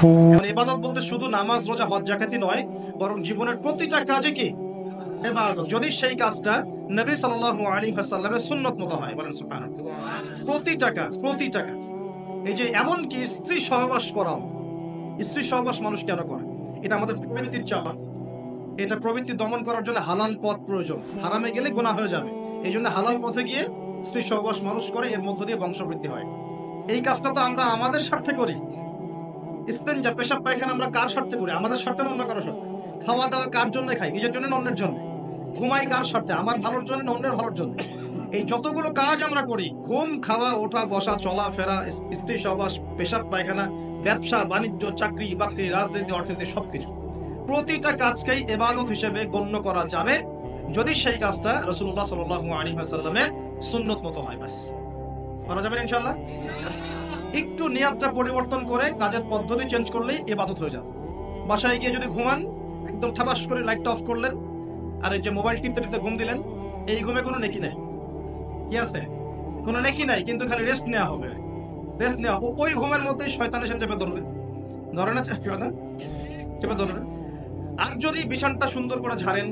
এখন ইবাদত বলতে শুধু নামাজ, রোজা, হজ, জাকাতই নয়, বরং জীবনের প্রতিটা কাজে কি ইবাদত, যদি সেই কাজটা নবী সাল্লাল্লাহু আলাইহি ওয়াসাল্লামের সুন্নত মতো হয়। বলেন সুবহানাল্লাহ। প্রতিটা কাজ। এই যে এমন কি স্ত্রী সহবাস করাও, স্ত্রী সহবাস মানুষ কেন করে? এটা আমাদের প্রবৃত্তির চাওয়া। এটা প্রবৃত্তি দমন করার জন্য হালাল পথ প্রয়োজন, হারামে গেলে গুনাহ হয়ে যাবে। এই জন্য হালাল পথে গিয়ে স্ত্রী সহবাস মানুষ করে, এর মধ্য দিয়ে বংশবৃদ্ধি হয়। এই কাজটা তো আমরা আমাদের স্বার্থে করি। ইস্তেঞ্জা, পেশাব পায়খানা আমরা কার স্বার্থে করি? আমাদের স্বার্থে না অন্য কারো স্বার্থে? খাওয়া দাওয়া কার জন্য খাই? নিজের জন্য না অন্যের জন্য? ঘুমাই কার স্বার্থে? আমার ভালোর জন্য না অন্যের ভালোর জন্য? এই যতগুলো কাজ আমরা করি, ঘুম, খাওয়া, ওঠা, বসা, চলা ফেরা, স্ত্রী সহবাস, পেশাব পায়খানা, ব্যবসা বাণিজ্য, চাকরি বাকরি, রাজনীতি, অর্থনীতি, সবকিছু, প্রতিটা কাজকেই ইবাদত হিসেবে গণ্য করা যাবে যদি সেই কাজটা রাসূলুল্লাহ সাল্লাল্লাহু আলাইহি ওয়াসাল্লামের সুন্নত মতো হয়। বাস করা যাবে ইনশাআল্লাহ। একটু নিয়তটা পরিবর্তন করে কাজের পদ্ধতি চেঞ্জ করলেই ইবাদত হয়ে যাবে। বাসায় গিয়ে যদি ঘুমান, একদম ঠাবাস করে লাইটটা অফ করলেন, আর এই যে মোবাইল টিপতে টিপতে ঘুম দিলেন, এই ঘুমে কোনো নেকি নাই। কি আছে? কোনো নেকি নাই, কিন্তু খালি রেস্ট নেওয়া হবে। রেস্ট নেওয়া, ওই ঘুমের মধ্যেই শয়তান এসে চেপে ধরবে। ধরে না শয়তান? চেপে ধরবে। আর যদি বিছানটা সুন্দর করে ঝাড়েন,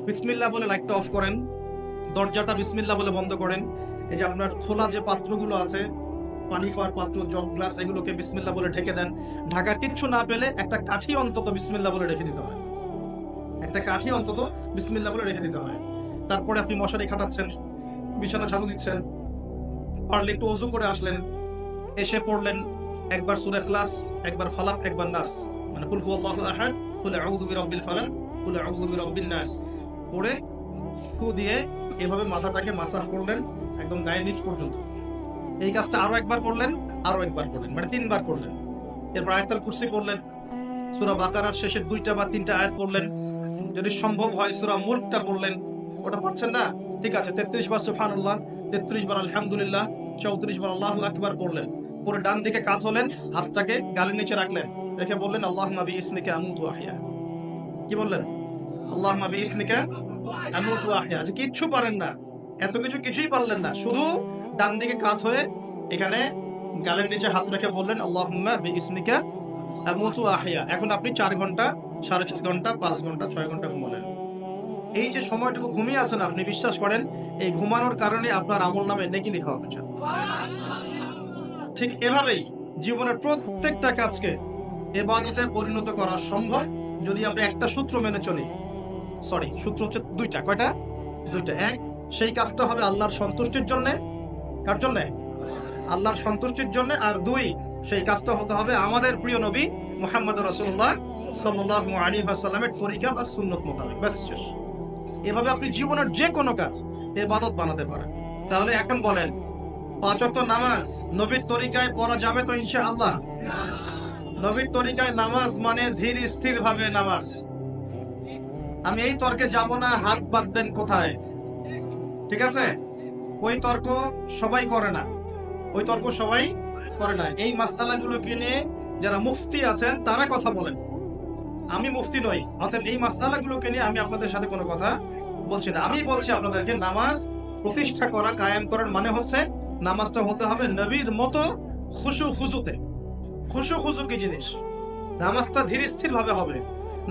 বিসমিল্লাহ বলে লাইটটা অফ করেন, দরজাটা বিসমিল্লাহ বলে বন্ধ করেন, এই যে আপনার খোলা যে পাত্রগুলো আছে, পানি খাওয়ার পাত্র, জগ, গ্লাস, এগুলোকে বিসমিল্লাহ বলে ঢেকে দেন। ঢাকার কিচ্ছু না পেলে একটা কাঠি অন্তত বিসমিল্লাহ বলে রেখে দিতে হয়। একটা কাঠি অন্তত বিসমিল্লাহ বলে রেখে দিতে হয়। তারপরে আপনি মশারি খাটাচ্ছেন, বিছানা ঝাড়ু দিচ্ছেন, পারলে একটু ওযু করে আসলেন, এসে পড়লেন একবার সূরা ইখলাস, একবার ফালাক, একবার নাস, মানে কুল হুয়াল্লাহু আহাদ, কুল আউযু বিরাব্বিল ফালাক, কুল আউযু বিরাব্বিন নাস পড়ে ফু দিয়ে এভাবে মাথাটাকে মাসাজ করলেন একদম গায়ের নিচ পর্যন্ত। এই কাজটা আরো একবার করলেন, মানে 3 বার করলেন। এরপর আয়াতুল কুরসি পড়লেন, সূরা বাকারার শেষের 2টা বা 3টা আয়াত পড়লেন, যদি সম্ভব হয় সূরা মুলকটা পড়লেন। ওটা পড়ছেন না? ঠিক আছে, 33 বার সুবহানাল্লাহ, 33 বার আলহামদুলিল্লাহ, 34 বার আল্লাহু আকবার পড়লেন। পরে ডান দিকে কাত হলেন, হাতটাকে গালের নিচে রাখলেন, রেখে বললেন আল্লাহুম্মা বিইসমিকা আমুতু ওয়া আহইয়া। কি বললেন? আল্লাহুম্মা বিইসমিকা আমুতু ওয়া আহইয়া। যে কিচ্ছু পারেন না, এত কিছুই পারলেন না, শুধু ডান দিকে কাত হয়ে এখানে গালের নিচে হাত রেখে বললেন আল্লাহুম্মা বিইসমিকা আমুতু ওয়া আহইয়া। এখন আপনি 4 ঘন্টা, 4.5 ঘন্টা, 5 ঘন্টা, 6 ঘন্টা ঘুমালেন। এই যে সময়টুকু ঘুমিয়ে আছেন আপনি, বিশ্বাস করেন এই ঘুমানোর কারণে আপনার আমলনামে নেকি লেখা হবে। ঠিক এভাবেই জীবনের প্রত্যেকটা কাজকে ইবাদতে পরিণত করা সম্ভব যদি আমরা একটা সূত্র মেনে চলি। সূত্র হচ্ছে 2টা। কয়টা? 2টা। এক, সেই কাজটা হবে আল্লাহর সন্তুষ্টির জন্য। কার জন্য? আল্লাহর সন্তুষ্টির জন্য। আর 2, সেই কাজটা হতে হবে আমাদের প্রিয় নবী মুহাম্মদ রাসূলুল্লাহ সাল্লাল্লাহু আলাইহি ওয়াসাল্লামের তরিকা বা সুন্নত মোতাবেক। ব্যাস শেষ। এভাবে আপনি জীবনের যে কোনো কাজ ইবাদত বানাতে পারেন। তাহলে এখন বলেন, 5 ওয়াক্ত নামাজ নবীর তরিকায় পড়া যাবে তো ইনশাআল্লাহ? নবীর তরিকায় নামাজ মানে ধীর স্থির ভাবে নামাজ। আমি এই তর্কে যাব না হাত বাঁধবেন কোথায়, ঠিক আছে? ওই তর্ক সবাই করে না, এই মাসআলাগুলোকে নিয়ে যারা মুফতি আছেন তারা কথা বলেন। আমি মুফতি নই, অতএব এই মাসআলাগুলোকে নিয়ে আমি আপনাদের সাথে কোনো কথা বলছি না। আমি বলছি আপনাদেরকে, নামাজ প্রতিষ্ঠা করা, কায়েম করার মানে হচ্ছে নামাজটা হতে হবে নবীর মতো খুশু খুজুতে। খুশু খুজু কি জিনিস? নামাজটা ধীর স্থির ভাবে হবে।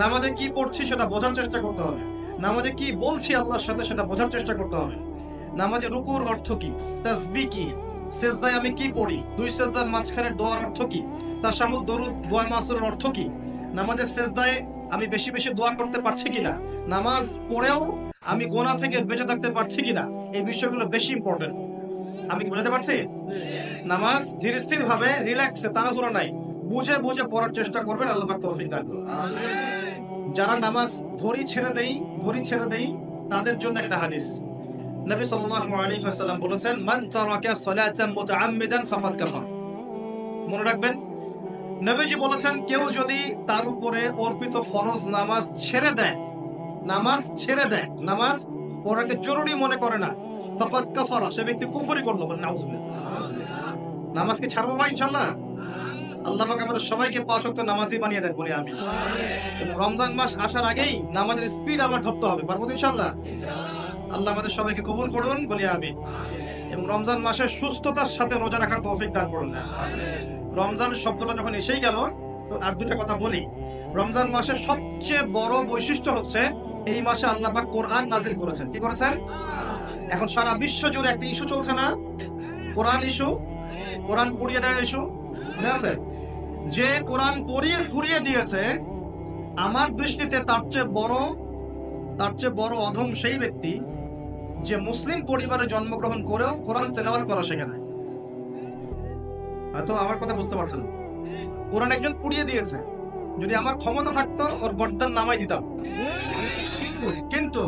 নামাজে কি পড়ছি সেটা বোঝার চেষ্টা করতে হবে। নামাজে কি বলছি আল্লাহর সাথে সেটা বোঝার চেষ্টা করতে হবে। নামাজে রুকুর অর্থ কি, তাসবিহ কি, সেজদায় আমি কি পড়ি, 2 সেজদার মাঝখানের দোয়ার অর্থ কি, তাশাহুদ, দরুদ, দোয়া মাসুরের অর্থ কি, নামাজের সেজদায় আমি বেশি বেশি দোয়া করতে পারছি কিনা, নামাজ পড়েও আমি গোনা থেকে বেঁচে থাকতে পারছি কিনা, এই বিষয়গুলো বেশি ইম্পর্টেন্ট। আমি কি বোঝাতে পারছি? নামাজ ধীর স্থির ভাবে, রিল্যাক্সে, তাড়াহুড়ো নাই, বুঝে বুঝে পড়ার চেষ্টা করবেন। আল্লাহ পাক তৌফিক দান করুন। যারা নামাজ ধরি ছেড়ে দেই তাদের জন্য একটা হাদিস। নবী সাল্লাল্লাহু আলাইহি ওয়াসাল্লাম বলেছেন, মান তারাকা সালাতান মুতাআম্মিদান ফাকাদ কাফার। মনে রাখবেন, নবীজি বলেছেন, কেউ যদি তার উপরে অর্পিত ফরজ নামাজ ছেড়ে দেয়, নামাজ পড়াকে জরুরি মনে করে না, ফাকাদ কাফারা, সে ব্যক্তি কুফরি করলো। বলেন নাউযুবিল্লাহ। নামাজ কি ছাড়বো ভাই ইনশাআল্লাহ? আল্লাহ পাক আমাদের সবাইকে 5 ওয়াক্ত নামাজি বানিয়ে দেন, বলি আমিন। রমজান মাস আসার আগেই নামাজের স্পিড আবার ধরতে হবে, পারবো ইনশাআল্লাহ? আল্লাহ আমাদের সবাইকে কবুল করুন, বলি আমিন। এবং রমজান মাসে সুস্থতার সাথে রোজা রাখার তৌফিক দান করুন। রমজান শব্দটা যখন এসেই গেল, আর দুইটা কথা বলি। রমজান মাসের সবচেয়ে বড় বৈশিষ্ট্য হচ্ছে এই মাসে আল্লাহ পাক কোরআন নাজিল করেছেন। কি করেছেন? এখন সারা বিশ্ব জুড়ে একটা ইস্যু চলছে না, কোরআন ইস্যু, কোরআন পুড়িয়ে দেওয়া ইস্যু, মনে আছে? যে কোরআন পুড়িয়ে দিয়েছে, আমার দৃষ্টিতে তার চেয়ে বড় অধম সেই ব্যক্তি যে মুসলিম পরিবারে জন্মগ্রহণ করেও কোরআন তেলাওয়াত করা শেখে না। হয়তো আমার কথা বুঝতে পারছেন। কোরআন একজন পুড়িয়ে দিয়েছে, যদি আমার ক্ষমতা থাকতো ওর গর্দান নামাই দিতাম, কিন্তু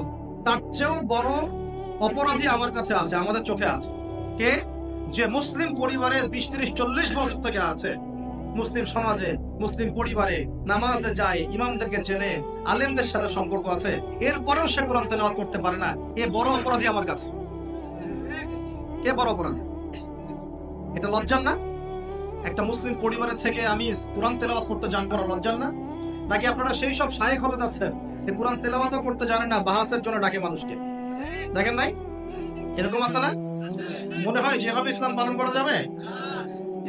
তার চেয়েও বড় অপরাধী আমার কাছে আছে, আমাদের চোখে আছে। কে? যে মুসলিম পরিবারে 20-30-40 বছর থেকে আছে, মুসলিম সমাজে, মুসলিম পরিবারে নামাজে যায়, ইমামদেরকে চেনে, আলেমদের সাথে সম্পর্ক আছে, এরপরেও সে কোরআন তেলাওয়াত করতে পারে না। এ বড় অপরাধী আমার কাছে। কে বড় অপরাধী? এটা লজ্জার না? একটা মুসলিম পরিবারের থেকে আমি কোরআন তেলাওয়াত করতে জানবো না, লজ্জার না? নাকি আপনারা সেই সব শায়েখ হতে যাচ্ছেন যে কোরআন তেলাওয়াতও করতে জানে না, বাহাসের জন্য ডাকে মানুষকে? দেখেন নাই এরকম আছে না? মনে হয় যেভাবে ইসলাম পালন করা যাবে।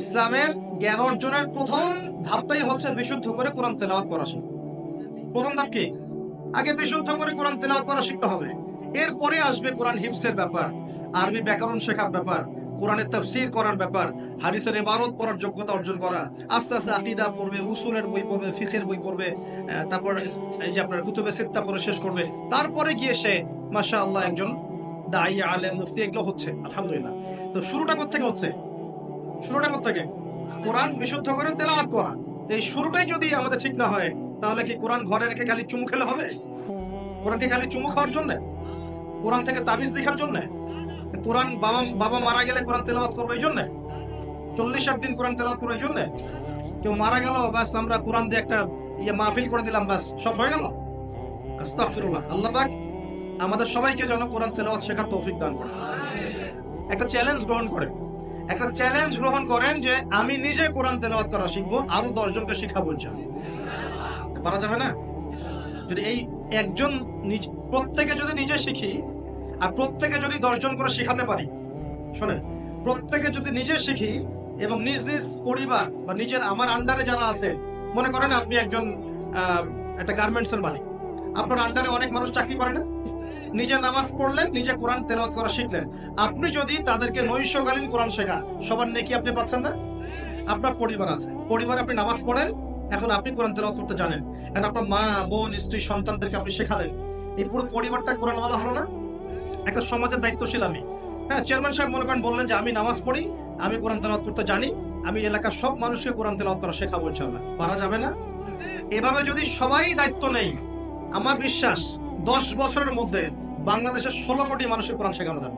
ইসলামের জ্ঞান অর্জনের প্রথম ধাপটাই হচ্ছে বিশুদ্ধ করে কোরআন তেলাওয়াত করা শিখা। প্রথম ধাপ কি? আগে বিশুদ্ধ করে কোরআন তেলাওয়াত করা শিখতে হবে। এরপরে আসবে কোরআন হিফজের ব্যাপার, আরবি ব্যাকরণ শেখার ব্যাপার, কোরআনের তাফসীর করার ব্যাপার, হাদিসের ইবারত পড়ার যোগ্যতা অর্জন করা। আস্তে আস্তে আকীদা পড়বে, উসুলের বই পড়বে, ফিকহের বই পড়বে, তারপর এই যে আপনার কুতুবে সিত্তা পড়ে শেষ করবে। তারপরে গিয়ে সে মাশাআল্লাহ একজন দাঈয়া, আলেম, মুফতি এগুলো হচ্ছে, আলহামদুলিল্লাহ। তো শুরুটা কোত্থেকে হচ্ছে? শুরুটা কোত্থেকে? কোরআন বিশুদ্ধ করে তেলাওয়াত করা। এই শুরুটাই যদি আমাদের ঠিক না হয়, তাহলে কি কোরআন ঘরে রেখে খালি চুমু খেলে হবে? কোরআনকে খালি চুমু খাওয়ার জন্য? কোরআন থেকে তাবিজ লেখার জন্য? কোরআন বাবা মারা গেলে কোরআন তেলাওয়াত করবো এই জন্য? 40 দিন কোরআন তেলাওয়াত করবো এই জন্য? কেউ মারা গেল, ব্যাস আমরা কোরআন দিয়ে একটা মাহফিল করে দিলাম, ব্যাস সব হয়ে গেল? আস্তাগফিরুল্লাহ। আল্লাহ পাক আমাদের সবাইকে যেন কোরআন তেলাওয়াত শেখার তৌফিক দান করেন। একটা চ্যালেঞ্জ গ্রহণ করেন যে আমি নিজে কোরআন তেলাওয়াত করা শিখবো, আরো 10 জনকে শিখাবো ইনশাআল্লাহ। পারা যাবে না? যদি এই একজন প্রত্যেকে যদি নিজে শিখি, আর প্রত্যেকে যদি 10 জন করে শিখাতে পারি, শোনেন, প্রত্যেকে যদি নিজে শিখি এবং নিজ নিজ পরিবার বা নিজের আমার আন্ডারে যারা আছে, মনে করেন আপনি একজন একটা গার্মেন্টস এর মালিক, আপনার আন্ডারে অনেক মানুষ চাকরি করে না, নিজে নামাজ পড়লেন, নিজে কোরআন তেলাওয়াত করা শিখলেন। আপনি যদি তাদেরকে নৈশকালীন কোরআন শেখান, সবার নেকি আপনি পাচ্ছেন না? আপনার পরিবার আছে, পরিবারে আপনি নামাজ পড়েন, এখন আপনি কোরআন তেলাওয়াত করতে জানেন, এখন আপনার মা, বোন, স্ত্রী, সন্তানদেরকে আপনি শেখালেন, এই পুরো পরিবারটা কোরআনওয়ালা হলো না? একটা সমাজের দায়িত্বশীল আমি। হ্যাঁ, চেয়ারম্যান সাহেব মনে করেন বললেন যে আমি নামাজ পড়ি, আমি কোরআন তেলাওয়াত করতে জানি, আমি এলাকার সব মানুষকে কোরআন তেলাওয়াত করা শেখাবো ইনশাআল্লাহ। পারা যাবে না? এভাবে যদি সবাই দায়িত্ব নেই, আমার বিশ্বাস 10 বছরের মধ্যে বাংলাদেশের 16 কোটি মানুষের কোরআন শেখানো যাবে।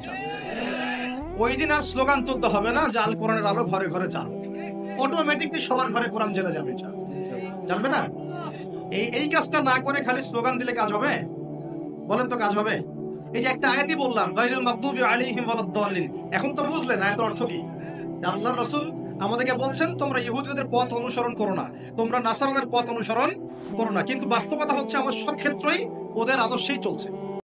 ওই দিন আর স্লোগান তুলতে হবে না যে আল কোরআনের আলো ঘরে ঘরে চালো, অটোমেটিকলি সবার ঘরে কোরআন জেনে যাবে। জানবে না? এই কাজটা না করে খালি স্লোগান দিলে কাজ হবে? বলেন তো কাজ হবে? এই যে একটা আয়াতই বললাম, গায়রুল মাগদুবি আলাইহিম ওয়ালাদ-দাল্লিন, এখন তো বুঝলেন আয়াতের অর্থ কি? আল্লাহর রাসূল আমাদেরকে বলছেন তোমরা ইহুদিদের পথ অনুসরণ করো না, তোমরা নাসারাদের পথ অনুসরণ করো না। কিন্তু বাস্তবতা হচ্ছে আমার সব ক্ষেত্রেই ওদের আদর্শেই চলছে।